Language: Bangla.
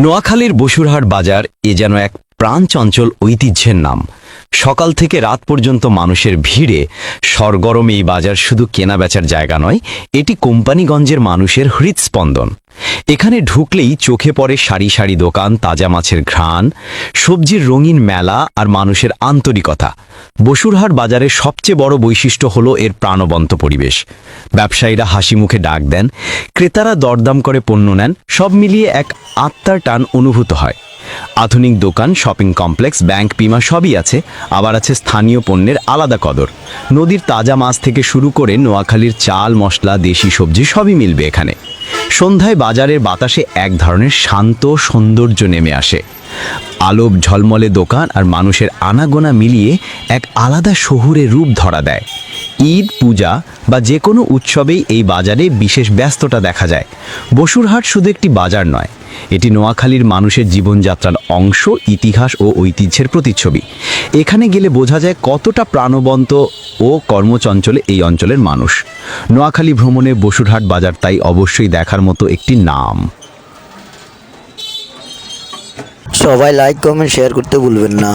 নোয়াখালীর বসুরহাট বাজার এ যেন এক প্রাণচঞ্চল ঐতিহ্যের নাম। সকাল থেকে রাত পর্যন্ত মানুষের ভিড়ে সরগরম এই বাজার শুধু কেনাবেচার জায়গা নয়, এটি কোম্পানিগঞ্জের মানুষের হৃদস্পন্দন। এখানে ঢুকলেই চোখে পড়ে সারি সারি দোকান, তাজা মাছের ঘ্রাণ, সবজির রঙিন মেলা আর মানুষের আন্তরিকতা। বসুরহাট বাজারের সবচেয়ে বড় বৈশিষ্ট্য হলো এর প্রাণবন্ত পরিবেশ। ব্যবসায়ীরা হাসি মুখে ডাক দেন, ক্রেতারা দরদাম করে পণ্য নেন, সব মিলিয়ে এক আত্মার টান অনুভূত হয়। আধুনিক দোকান, শপিং কমপ্লেক্স, ব্যাংক, বিমা সবই আছে, আবার আছে স্থানীয় পণ্যের আলাদা কদর। নদীর তাজা মাছ থেকে শুরু করে নোয়াখালীর চাল, মশলা, দেশি সবজি সবই মিলবে এখানে। সন্ধ্যায় বাজারের বাতাসে এক ধরনের শান্ত সৌন্দর্য নেমে আসে। আলোক ঝলমলে দোকান আর মানুষের আনাগোনা মিলিয়ে এক আলাদা শহুরে রূপ ধরা দেয়। ঈদ, পূজা বা যে কোনো উৎসবেই এই বাজারে বিশেষ ব্যস্ততা দেখা যায়। বসুরহাট শুধু একটি বাজার নয়, এটি নোয়াখালীর মানুষের জীবনযাত্রার অংশ, ইতিহাস ও ঐতিহ্যের প্রতিচ্ছবি। এখানে গেলে বোঝা যায় কতটা প্রাণবন্ত ও কর্মচঞ্চলে এই অঞ্চলের মানুষ। নোয়াখালী ভ্রমণে বসুরহাট বাজার তাই অবশ্যই দেখার মতো একটি নাম। সবাই লাইক, কমেন্ট, শেয়ার করতে ভুলবেন না।